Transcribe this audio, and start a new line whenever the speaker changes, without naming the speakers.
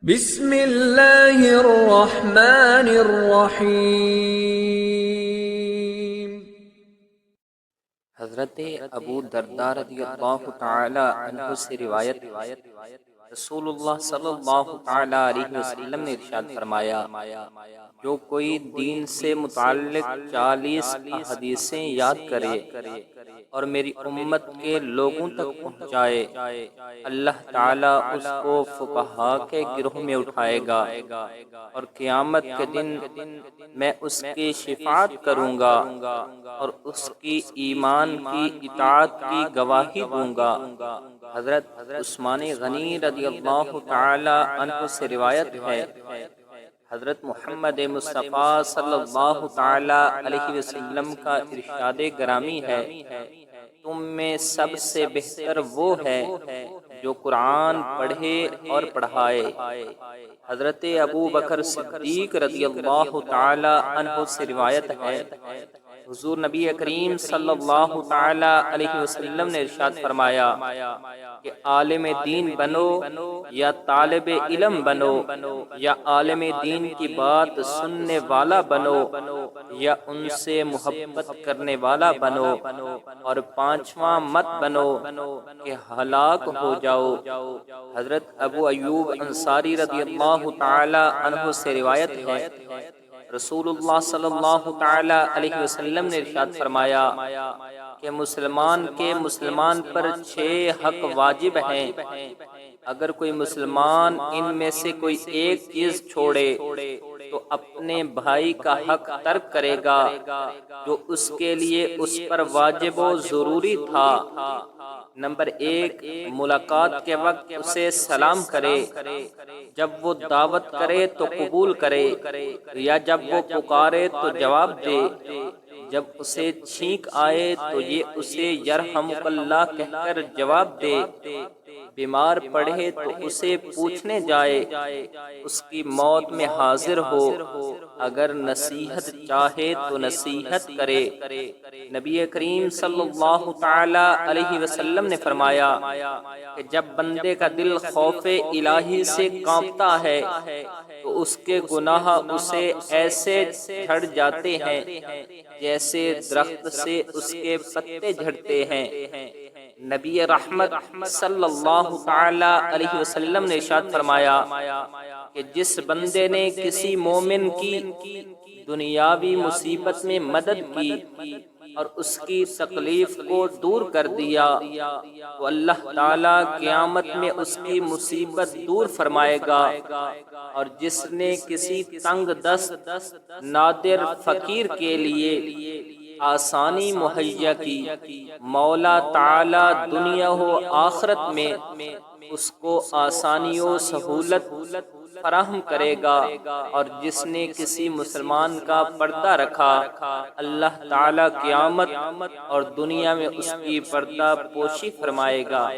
بسم اللہ الرحمن الرحیم۔
حضرت ابو درداء رضی اللہ تعالی عنہ سے روایت، رسول اللہ صلی اللہ تعالی علیہ وسلم نے ارشاد فرمایا، جو کوئی دین سے متعلق 40 احادیثیں یاد کرے اور میری امت کے لوگوں تک پہنچائے، اللہ تعالیٰ اس کو فقہاء کے گروہ میں اٹھائے گا اور قیامت کے دن میں اس کی شفاعت کروں گا اور اس کی ایمان کی اطاعت کی گواہی دوں گا۔ حضرت عثمان غنی رضی اللہ تعالی عنہ سے روایت ہے، حضرت محمد مصطفیٰ صلی اللہ تعالی علیہ وسلم کا ارشاد گرامی ہے، تم میں سب سے بہتر وہ ہے جو قرآن پڑھے اور پڑھائے۔ حضرت ابو بکر صدیق رضی اللہ تعالی عنہ سے روایت ہے، حضور نبی کریم صلی اللہ تعالی علیہ وسلم نے ارشاد فرمایا کہ عالم دین بنو یا طالب علم بنو یا عالم دین کی بات سننے والا بنو یا ان سے محبت کرنے والا بنو، اور پانچواں مت بنو کہ ہلاک ہو جاؤ۔ حضرت ابو ایوب انصاری رضی اللہ تعالی عنہ سے روایت ہے، رسول اللہ صلی اللہ تعالی علیہ وسلم نے ارشاد فرمایا کہ مسلمان کے مسلمان پر 6 حق واجب ہیں، اگر کوئی مسلمان ان میں سے کوئی ایک چیز چھوڑے تو اپنے بھائی کا حق ترک کرے گا جو اس کے لیے اس پر واجب و ضروری تھا۔ نمبر 1، ملاقات کے وقت اسے سلام کرے، جب وہ دعوت کرے تو قبول کرے، یا جب وہ پکارے تو جواب دے، جب اسے چھینک آئے تو یہ اسے یرحمک اللہ کہہ کر جواب دے، بیمار پڑے تو اسے پوچھنے جائے، اس کی موت میں حاضر ہو، اگر نصیحت چاہے تو نصیحت کرے۔ نبی کریم صلی اللہ تعالی علیہ وسلم نے فرمایا کہ جب بندے کا دل خوف الہی سے کانپتا ہے تو اس کے گناہ اسے ایسے جھڑ جاتے ہیں جیسے درخت سے اس کے پتے جھڑتے ہیں۔ نبی رحمت صلی اللہ تعالی علیہ وسلم نے ارشاد فرمایا کہ جس بندے نے کسی مومن کی دنیاوی مصیبت میں مدد کی اور اس کی تکلیف کو دور کر دیا تو اللہ تعالیٰ قیامت میں اس کی مصیبت دور فرمائے گا، اور جس نے کسی تنگ دست نادر فقیر کے لیے آسانی مہیا کی، مولا تعالیٰ دنیا و آخرت میں اس کو آسانی و سہولت فراہم کرے گا، اور جس نے کسی مسلمان کا پردہ رکھا اللہ تعالیٰ قیامت اور دنیا میں اس کی پردہ پوشی فرمائے گا۔